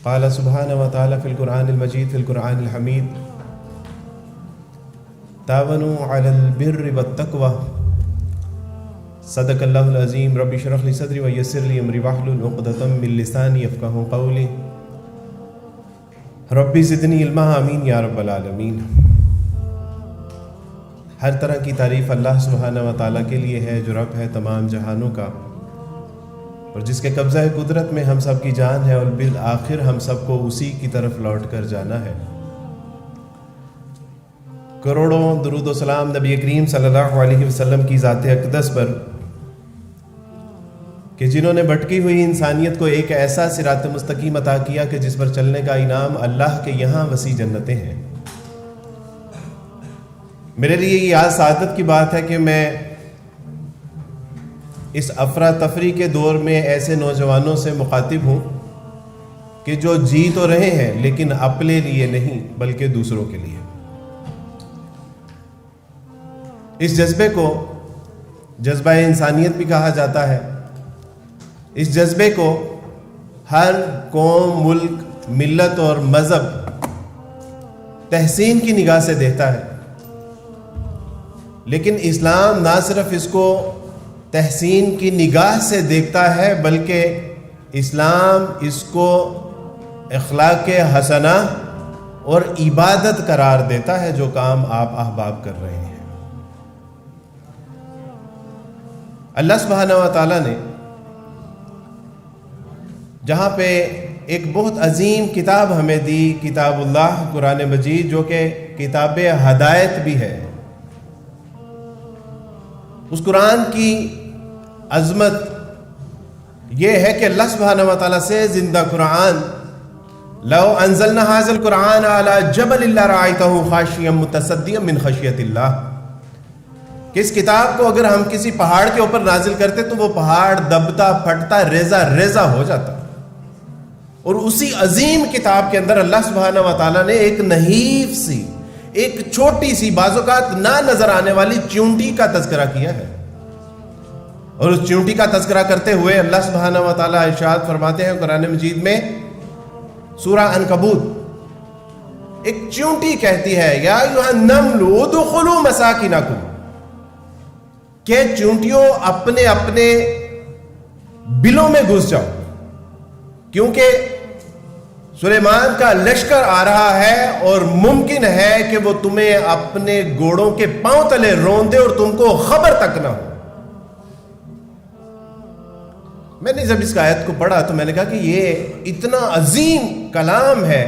قال سبحانہ وتعالی فی القرآن المجید فی القرآن الحمید تعاونوا علی البر والتقوی صدق اللہ العظیم رب اشرح لی صدری ویسر لی امری واحلل عقدۃ من لسانی یفقہوا قولی ربی زدنی علما آمین یا رب العالمین۔ ہر طرح کی تعریف اللہ سبحانہ وتعالی کے لیے ہے جو رب ہے تمام جہانوں کا اور جس کے قبضہ قدرت میں ہم سب کی جان ہے اور بالآخر ہم سب کو اسی کی طرف لوٹ کر جانا ہے۔ کروڑوں درود و سلام نبی کریم صلی اللہ علیہ وسلم کی ذات اقدس پر کہ جنہوں نے بھٹکی ہوئی انسانیت کو ایک ایسا صراط مستقیم عطا کیا کہ جس پر چلنے کا انعام اللہ کے یہاں وسیع جنتیں ہیں۔ میرے لیے یہ آج سعادت کی بات ہے کہ میں اس افراتفری کے دور میں ایسے نوجوانوں سے مخاطب ہوں کہ جو جی تو رہے ہیں لیکن اپنے لیے نہیں بلکہ دوسروں کے لیے۔ اس جذبے کو جذبہ انسانیت بھی کہا جاتا ہے۔ اس جذبے کو ہر قوم، ملک، ملت اور مذہب تحسین کی نگاہ سے دیکھتا ہے، لیکن اسلام نہ صرف اس کو تحسین کی نگاہ سے دیکھتا ہے بلکہ اسلام اس کو اخلاق حسنہ اور عبادت قرار دیتا ہے جو کام آپ احباب کر رہے ہیں۔ اللہ سبحانہ و تعالیٰ نے جہاں پہ ایک بہت عظیم کتاب ہمیں دی، کتاب اللہ قرآن مجید، جو کہ کتاب ہدایت بھی ہے، اس قرآن کی عظمت یہ ہے کہ اللہ سبحانہ و تعالیٰ سے زندہ قرآن لو انزلنا هذا القرآن على جبل لرأيته خاشعا متصدعا من خشیۃ اللہ، کہ اس کتاب کو اگر ہم کسی پہاڑ کے اوپر نازل کرتے تو وہ پہاڑ دبتا پھٹتا ریزہ ریزہ ہو جاتا، اور اسی عظیم کتاب کے اندر اللہ سبحانہ و تعالیٰ نے ایک نحیف سی، ایک چھوٹی سی، بعض اوقات نہ نظر آنے والی چیونٹی کا تذکرہ کیا ہے، اور اس چیونٹی کا تذکرہ کرتے ہوئے اللہ سبحانہ و تعالیٰ ارشاد فرماتے ہیں قرآن مجید میں سورہ عنکبوت، ایک چیونٹی کہتی ہے یا ایھا النمل ادخلوا مساکنکم، کہ چیونٹیوں اپنے اپنے بلوں میں گھس جاؤ، کیونکہ سلیمان کا لشکر آ رہا ہے اور ممکن ہے کہ وہ تمہیں اپنے گھوڑوں کے پاؤں تلے رون دے اور تم کو خبر تک نہ ہو۔ میں نے جب اس آیت کو پڑھا تو میں نے کہا کہ یہ اتنا عظیم کلام ہے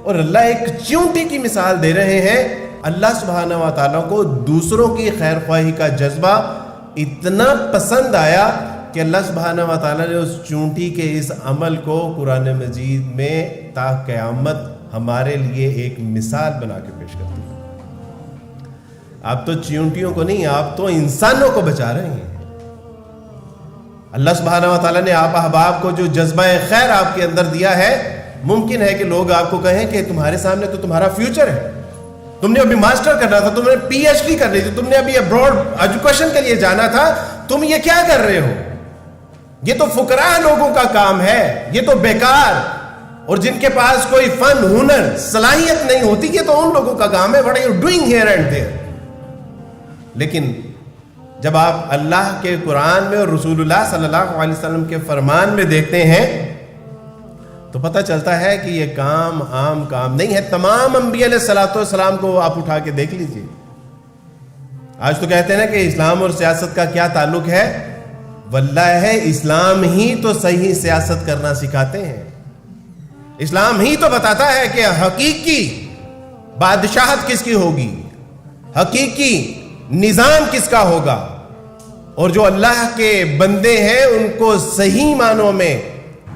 اور اللہ ایک چیونٹی کی مثال دے رہے ہیں۔ اللہ سبحانہ و تعالیٰ کو دوسروں کی خیر خواہی کا جذبہ اتنا پسند آیا کہ اللہ سبحانہ و تعالیٰ نے اس چیونٹی کے اس عمل کو قرآن مجید میں تا قیامت ہمارے لیے ایک مثال بنا کے پیش کرتی ہے۔ آپ تو چیونٹیوں کو نہیں، آپ تو انسانوں کو بچا رہے ہیں۔ اللہ سبحانہ و تعالیٰ نے آپ احباب کو جو جذبہ خیر آپ کے اندر دیا ہے، ممکن ہے کہ لوگ آپ کو کہیں کہ تمہارے سامنے تو تمہارا فیوچر ہے، تم نے ابھی ماسٹر کرنا تھا، تم نے پی ایچ ڈی کرنی تھی، تم نے ابھی ابراڈ ایجوکیشن کے لیے جانا تھا، تم یہ کیا کر رہے ہو؟ یہ تو فقراء لوگوں کا کام ہے، یہ تو بیکار اور جن کے پاس کوئی فن، ہنر، صلاحیت نہیں ہوتی، یہ تو ان لوگوں کا کام ہے۔ What are you doing here and there؟ لیکن جب آپ اللہ کے قرآن میں اور رسول اللہ صلی اللہ علیہ وسلم کے فرمان میں دیکھتے ہیں تو پتہ چلتا ہے کہ یہ کام عام کام نہیں ہے۔ تمام انبیاء علیہ الصلوۃ والسلام کو آپ اٹھا کے دیکھ لیجئے۔ آج تو کہتے ہیں نا کہ اسلام اور سیاست کا کیا تعلق ہے؟ واللہ اسلام ہی تو صحیح سیاست کرنا سکھاتے ہیں، اسلام ہی تو بتاتا ہے کہ حقیقی بادشاہت کس کی ہوگی، حقیقی نظام کس کا ہوگا، اور جو اللہ کے بندے ہیں ان کو صحیح معنوں میں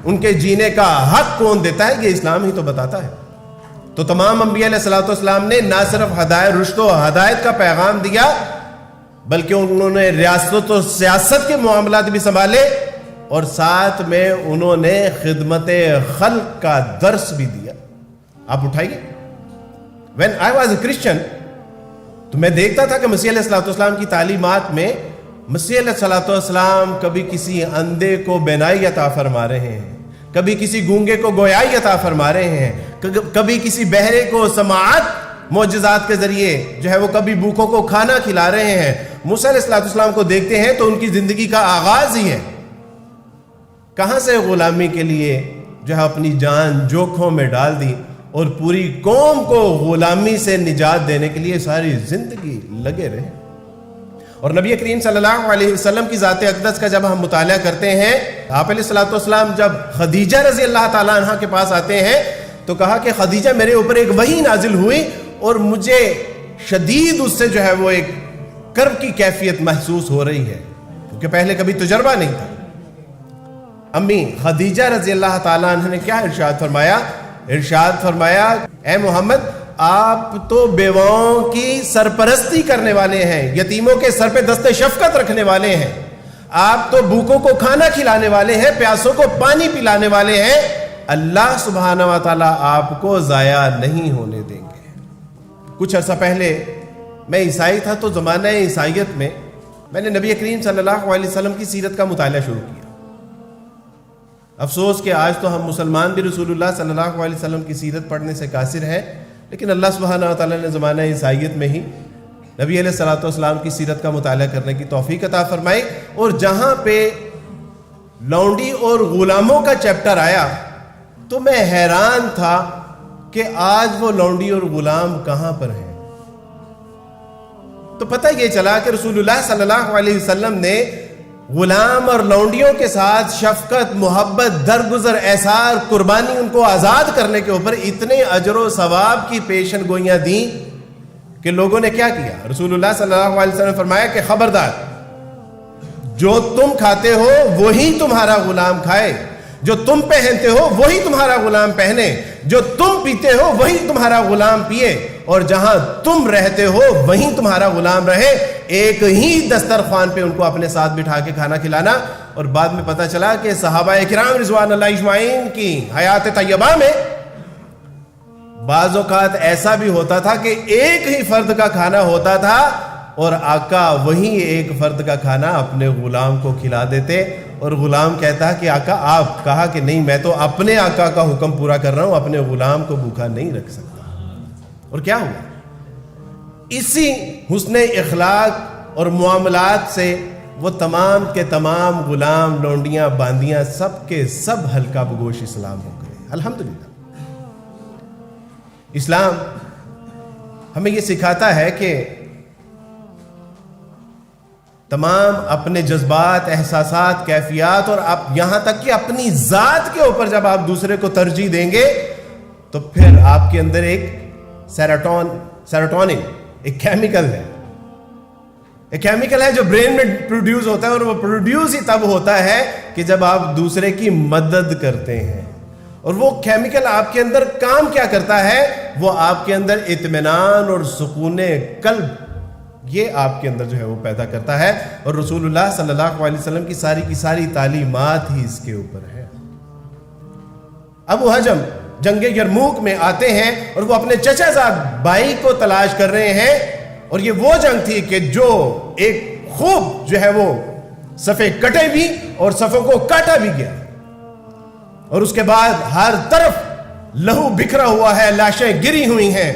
ان کے جینے کا حق کون دیتا ہے، یہ اسلام ہی تو بتاتا ہے۔ تو تمام انبیاء علیہ الصلوۃ والسلام نے نہ صرف ہدایت، رشد و ہدایت کا پیغام دیا بلکہ انہوں نے ریاست و سیاست کے معاملات بھی سنبھالے، اور ساتھ میں انہوں نے خدمت خلق کا درس بھی دیا۔ آپ اٹھائیے، when I was a Christian تو میں دیکھتا تھا کہ مسیح علیہ السلام کی تعلیمات میں مسیح علیہ السلام کبھی کسی اندھے کو بینائی عطا فرما رہے ہیں، کبھی کسی گونگے کو گویائی عطا فرما رہے ہیں، کبھی کسی بہرے کو سماعت معجزات کے ذریعے جو ہے وہ کبھی بھوکوں کو کھانا کھلا رہے ہیں۔ موسیٰ علیہ السلام کو دیکھتے ہیں تو ان کی زندگی کا آغاز ہی ہے کہاں سے غلامی کے لیے جو ہے اپنی جان جوکھوں میں ڈال دی اور پوری قوم کو غلامی سے نجات دینے کے لیے ساری زندگی لگے رہے۔ اور نبی کریم صلی اللہ علیہ وسلم کی ذات اقدس کا جب ہم مطالعہ کرتے ہیں، آپ علیہ السلام جب خدیجہ رضی اللہ تعالیٰ عنہ کے پاس آتے ہیں تو کہا کہ خدیجہ میرے اوپر ایک وحی نازل ہوئی اور مجھے شدید اس سے جو ہے وہ ایک کرب کی کیفیت محسوس ہو رہی ہے، کیونکہ پہلے کبھی تجربہ نہیں تھا۔ امی خدیجہ رضی اللہ تعالیٰ عنہ نے کیا ارشاد فرمایا؟ ارشاد فرمایا اے محمد آپ تو بیواؤں کی سرپرستی کرنے والے ہیں، یتیموں کے سر پہ دست شفقت رکھنے والے ہیں، آپ تو بھوکوں کو کھانا کھلانے والے ہیں، پیاسوں کو پانی پلانے والے ہیں، اللہ سبحانہ و تعالیٰ آپ کو ضائع نہیں ہونے دیں گے۔ کچھ عرصہ پہلے میں عیسائی تھا تو زمانہ عیسائیت میں نے نبی کریم صلی اللہ علیہ وسلم کی سیرت کا مطالعہ شروع کیا۔ افسوس کہ آج تو ہم مسلمان بھی رسول اللہ صلی اللہ علیہ وسلم کی سیرت پڑھنے سے قاصر ہیں، لیکن اللہ سبحانہ و تعالیٰ نے زمانہ عیسائیت میں ہی نبی علیہ السلام کی سیرت کا مطالعہ کرنے کی توفیق عطا فرمائی، اور جہاں پہ لونڈی اور غلاموں کا چیپٹر آیا تو میں حیران تھا کہ آج وہ لونڈی اور غلام کہاں پر ہیں۔ تو پتہ یہ چلا کہ رسول اللہ صلی اللہ علیہ وسلم نے غلام اور لونڈیوں کے ساتھ شفقت، محبت، درگزر، احسار، قربانی، ان کو آزاد کرنے کے اوپر اتنے اجر و ثواب کی پیشن گوئیاں دیں کہ لوگوں نے کیا کیا؟ رسول اللہ صلی اللہ علیہ وسلم نے فرمایا کہ خبردار، جو تم کھاتے ہو وہی تمہارا غلام کھائے، جو تم پہنتے ہو وہی تمہارا غلام پہنے، جو تم پیتے ہو وہی تمہارا غلام پیے، اور جہاں تم رہتے ہو وہیں تمہارا غلام رہے۔ ایک ہی دسترخوان پہ ان کو اپنے ساتھ بٹھا کے کھانا کھلانا۔ اور بعد میں پتہ چلا کہ صحابہ کرام رضوان اللہ اجمعین کی حیات طیبہ میں بعض اوقات ایسا بھی ہوتا تھا کہ ایک ہی فرد کا کھانا ہوتا تھا اور آقا وہی ایک فرد کا کھانا اپنے غلام کو کھلا دیتے، اور غلام کہتا کہ آقا آپ کہا کہ نہیں، میں تو اپنے آقا کا حکم پورا کر رہا ہوں، اپنے غلام کو بھوکا نہیں رکھ سکتا۔ اور کیا ہوا؟ اسی حسن اخلاق اور معاملات سے وہ تمام کے تمام غلام، لونڈیاں، باندیاں سب کے سب ہلکا بگوش اسلام ہو گئے۔ الحمدللہ اسلام ہمیں یہ سکھاتا ہے کہ تمام اپنے جذبات، احساسات، کیفیات اور آپ یہاں تک کہ اپنی ذات کے اوپر جب آپ دوسرے کو ترجیح دیں گے تو پھر آپ کے اندر ایک سیروٹونن ایک کیمیکل ہے، ایک کیمیکل ہے جو برین میں پروڈیوس ہوتا ہے، اور وہ پروڈیوس ہی تب ہوتا ہے کہ جب آپ دوسرے کی مدد کرتے ہیں۔ اور وہ کیمیکل آپ کے اندر کام کیا کرتا ہے؟ وہ آپ کے اندر اطمینان اور سکون قلب یہ آپ کے اندر جو ہے وہ پیدا کرتا ہے، اور رسول اللہ صلی اللہ علیہ وسلم کی ساری تعلیمات ہی اس کے اوپر ہے۔ ابو حجم جنگ یرموک میں آتے ہیں اور وہ اپنے چچا زاد بھائی کو تلاش کر رہے ہیں، اور یہ وہ جنگ تھی کہ جو ایک خوب جو ہے وہ صفیں کٹے بھی اور صفوں کو کاٹا بھی گیا، اور اس کے بعد ہر طرف لہو بکھرا ہوا ہے، لاشیں گری ہوئی ہیں،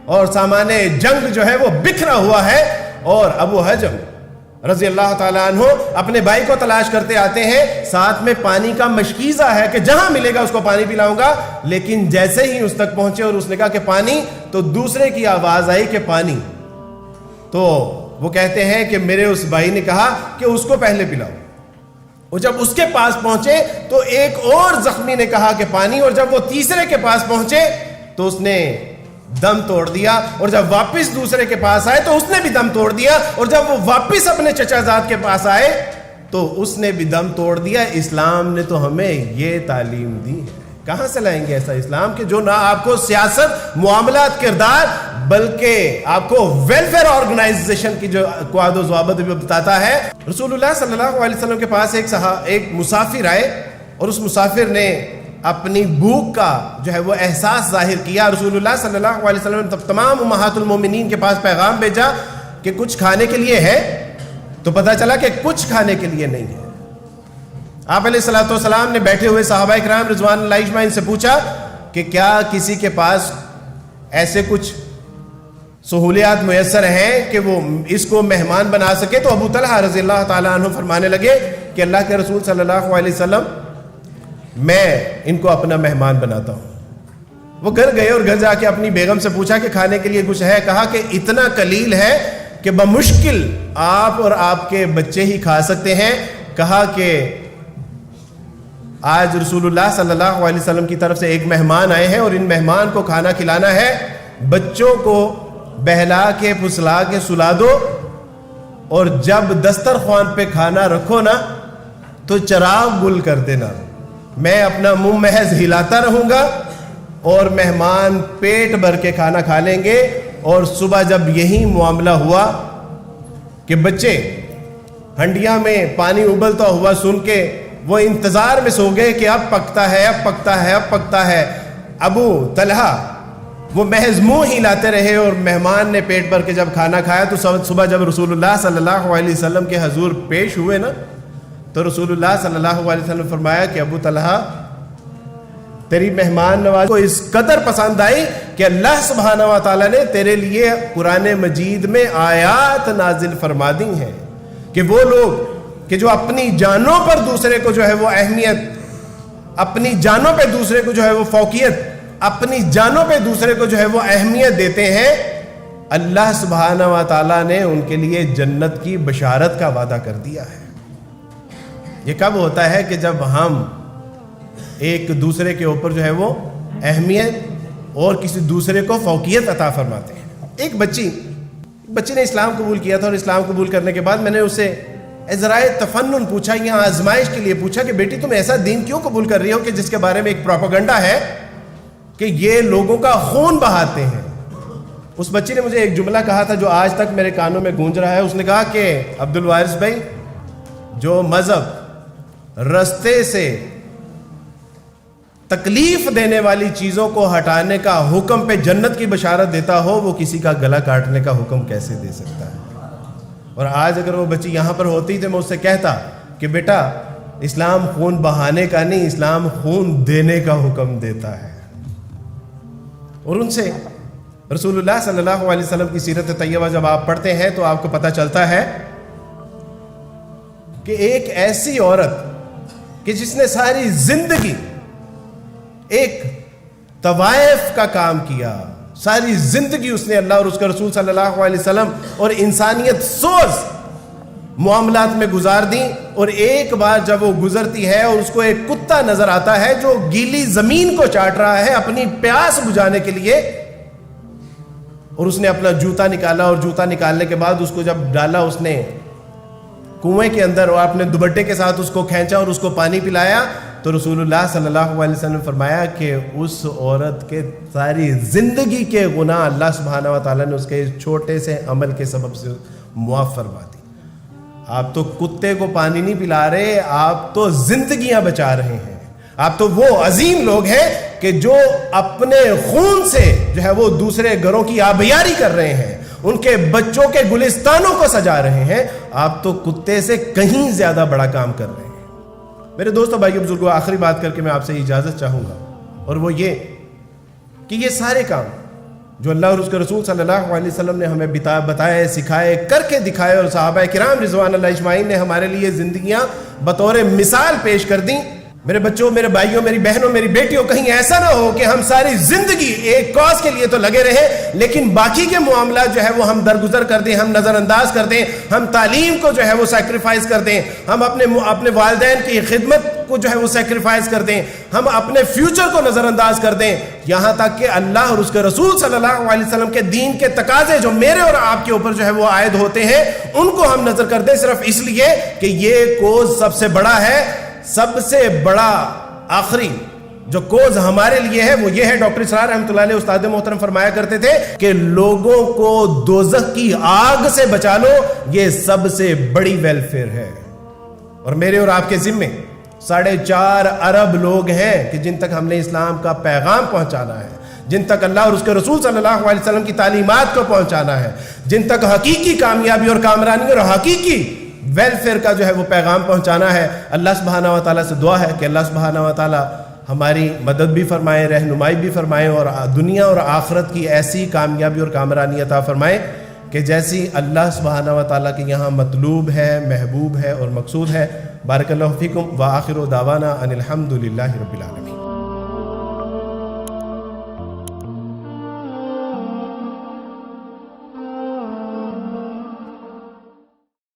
اور سامان جنگ جو ہے وہ بکھرا ہوا ہے، اور ابو حجم رضی اللہ تعالیٰ عنہ اپنے بھائی کو تلاش کرتے آتے ہیں، ساتھ میں پانی کا مشکیزہ ہے کہ جہاں ملے گا اس کو پانی پلاؤں گا، لیکن جیسے ہی اس تک پہنچے اور اس نے کہا کہ پانی، تو دوسرے کی آواز آئی کہ پانی، تو وہ کہتے ہیں کہ میرے اس بھائی نے کہا کہ اس کو پہلے پلاؤ، اور جب اس کے پاس پہنچے تو ایک اور زخمی نے کہا کہ پانی، اور جب وہ تیسرے کے پاس پہنچے تو اس نے دم توڑ دیا، اور جب واپس دوسرے کے پاس آئے تو اس نے بھی دم توڑ دیا، اور جب وہ واپس اپنے چچا زاد کے پاس آئے تو اس نے بھی دم توڑ دیا۔ اسلام نے تو ہمیں یہ تعلیم دی ہے۔ کہاں سے لائیں گے ایسا اسلام کہ جو نہ آپ کو سیاست، معاملات، کردار، بلکہ آپ کو ویلفیئر آرگنائزیشن کی جو قواعد و ضوابط بھی بتاتا ہے۔ رسول اللہ صلی اللہ علیہ وسلم کے پاس ایک مسافر آئے، اور اس مسافر نے اپنی بھوک کا جو ہے وہ احساس ظاہر کیا۔ رسول اللہ صلی اللہ علیہ وسلم نے تمام امہات المومنین کے پاس پیغام بھیجا کہ کچھ کھانے کے لیے ہے، تو پتہ چلا کہ کچھ کھانے کے لیے نہیں ہے۔ آپ علیہ الصلوۃ والسلام نے بیٹھے ہوئے صحابہ کرام رضوان اللہ اجمعین سے پوچھا کہ کیا کسی کے پاس ایسے کچھ سہولیات میسر ہیں کہ وہ اس کو مہمان بنا سکے؟ تو ابو طلحہ رضی اللہ تعالیٰ عنہ فرمانے لگے کہ اللہ کے رسول صلی اللہ علیہ وسلم میں ان کو اپنا مہمان بناتا ہوں۔ وہ گھر گئے اور گھر جا کے اپنی بیگم سے پوچھا کہ کھانے کے لیے کچھ ہے؟ کہا کہ اتنا قلیل ہے کہ بمشکل آپ اور آپ کے بچے ہی کھا سکتے ہیں۔ کہا کہ آج رسول اللہ صلی اللہ علیہ وسلم کی طرف سے ایک مہمان آئے ہیں اور ان مہمان کو کھانا کھلانا ہے، بچوں کو بہلا کے پھسلا کے سلا دو، اور جب دسترخوان پہ کھانا رکھو نا تو چراغ گل کر دینا، میں اپنا منہ محض ہلاتا رہوں گا اور مہمان پیٹ بھر کے کھانا کھا لیں گے۔ اور صبح جب یہی معاملہ ہوا کہ بچے ہنڈیاں میں پانی ابلتا ہوا سن کے وہ انتظار میں سو گئے کہ اب پکتا ہے، اب پکتا ہے، اب پکتا ہے، ابو طلحہ وہ محض منہ ہلاتے رہے، اور مہمان نے پیٹ بھر کے جب کھانا کھایا تو صبح جب رسول اللہ صلی اللہ علیہ وسلم کے حضور پیش ہوئے نا تو رسول اللہ صلی اللہ علیہ وسلم فرمایا کہ ابو طلحہ تیری مہمان نوازی کو اس قدر پسند آئی کہ اللہ سبحانہ و تعالیٰ نے تیرے لیے قرآن مجید میں آیات نازل فرما دی ہیں کہ وہ لوگ کہ جو اپنی جانوں پر دوسرے کو جو ہے وہ اہمیت، اپنی جانوں پہ دوسرے کو جو ہے وہ فوقیت، اپنی جانوں پہ دوسرے کو جو ہے وہ اہمیت دیتے ہیں، اللہ سبحانہ و تعالیٰ نے ان کے لیے جنت کی بشارت کا وعدہ کر دیا ہے۔ یہ کب ہوتا ہے؟ کہ جب ہم ایک دوسرے کے اوپر جو ہے وہ اہمیت اور کسی دوسرے کو فوقیت عطا فرماتے ہیں۔ ایک بچی نے اسلام قبول کیا تھا، اور اسلام قبول کرنے کے بعد میں نے اسے ذرائع تفنن پوچھا، یہاں آزمائش کے لیے پوچھا کہ بیٹی تم ایسا دین کیوں قبول کر رہی ہو کہ جس کے بارے میں ایک پروپیگنڈا ہے کہ یہ لوگوں کا خون بہاتے ہیں؟ اس بچی نے مجھے ایک جملہ کہا تھا جو آج تک میرے کانوں میں گونج رہا ہے۔ اس نے کہا کہ عبد الوارث بھائی، جو مذہب رستے سے تکلیف دینے والی چیزوں کو ہٹانے کا حکم پہ جنت کی بشارت دیتا ہو، وہ کسی کا گلا کاٹنے کا حکم کیسے دے سکتا ہے؟ اور آج اگر وہ بچی یہاں پر ہوتی تو میں اس سے کہتا کہ بیٹا اسلام خون بہانے کا نہیں، اسلام خون دینے کا حکم دیتا ہے۔ اور ان سے رسول اللہ صلی اللہ علیہ وسلم کی سیرت طیبہ جب آپ پڑھتے ہیں تو آپ کو پتہ چلتا ہے کہ ایک ایسی عورت کہ جس نے ساری زندگی ایک طوائف کا کام کیا، ساری زندگی اس نے اللہ اور اس کے رسول صلی اللہ علیہ وسلم اور انسانیت سوز معاملات میں گزار دی، اور ایک بار جب وہ گزرتی ہے اور اس کو ایک کتا نظر آتا ہے جو گیلی زمین کو چاٹ رہا ہے اپنی پیاس بجھانے کے لیے، اور اس نے اپنا جوتا نکالا، اور جوتا نکالنے کے بعد اس کو جب ڈالا اس نے کنویں کے اندر اور اپنے دوپٹے کے ساتھ اس کو کھینچا اور اس کو پانی پلایا، تو رسول اللہ صلی اللہ علیہ وسلم نے فرمایا کہ اس عورت کے ساری زندگی کے گناہ اللہ سبحانہ و تعالیٰ نے اس کے چھوٹے سے عمل کے سبب سے معاف فرما دی۔ آپ تو کتے کو پانی نہیں پلا رہے، آپ تو زندگیاں بچا رہے ہیں۔ آپ تو وہ عظیم لوگ ہیں کہ جو اپنے خون سے جو ہے وہ دوسرے گھروں کی آبیاری کر رہے ہیں، ان کے بچوں کے گلستانوں کو سجا رہے ہیں۔ آپ تو کتے سے کہیں زیادہ بڑا کام کر رہے ہیں۔ میرے دوستوں، بھائیو، بزرگوں، آخری بات کر کے میں آپ سے اجازت چاہوں گا، اور وہ یہ کہ یہ سارے کام جو اللہ اور اس کے رسول صلی اللہ علیہ وسلم نے ہمیں بتائے، سکھائے، کر کے دکھائے، اور صحابہ کرام رضوان اللہ اجمعین نے ہمارے لیے زندگیاں بطور مثال پیش کر دیں۔ میرے بچوں، میرے بھائیوں، میری بہنوں، میری بیٹیوں، کہیں ایسا نہ ہو کہ ہم ساری زندگی ایک کاز کے لیے تو لگے رہے لیکن باقی کے معاملات جو ہے وہ ہم درگزر کر دیں، ہم نظر انداز کر دیں، ہم تعلیم کو جو ہے وہ سیکریفائز کر دیں، ہم اپنے والدین کی خدمت کو جو ہے وہ سیکریفائز کر دیں، ہم اپنے فیوچر کو نظر انداز کر دیں، یہاں تک کہ اللہ اور اس کے رسول صلی اللہ علیہ وسلم کے دین کے تقاضے جو میرے اور آپ کے اوپر جو ہے وہ عائد ہوتے ہیں ان کو ہم نظر کر دیں، صرف اس لیے کہ یہ کوز سب سے بڑا ہے۔ سب سے بڑا آخری جو کوز ہمارے لیے ہے وہ یہ ہے، ڈاکٹر اسرار رحمۃ اللہ علیہ استاد محترم فرمایا کرتے تھے کہ لوگوں کو دوزخ کی آگ سے بچا لو، یہ سب سے بڑی ویلفیئر ہے۔ اور میرے اور آپ کے ذمے 4.5 ارب لوگ ہیں کہ جن تک ہم نے اسلام کا پیغام پہنچانا ہے، جن تک اللہ اور اس کے رسول صلی اللہ علیہ وسلم کی تعلیمات کو پہنچانا ہے، جن تک حقیقی کامیابی اور کامرانی اور حقیقی ویلفیئر کا جو ہے وہ پیغام پہنچانا ہے۔ اللہ سبحانہ و تعالیٰ سے دعا ہے کہ اللہ سبحانہ و تعالیٰ ہماری مدد بھی فرمائے، رہنمائی بھی فرمائے، اور دنیا اور آخرت کی ایسی کامیابی اور کامرانی عطا فرمائے کہ جیسی اللہ سبحانہ و تعالیٰ کے یہاں مطلوب ہے، محبوب ہے اور مقصود ہے۔ بارک اللہ فیکم، وآخر دعوانا ان الحمد للہ رب العالمین۔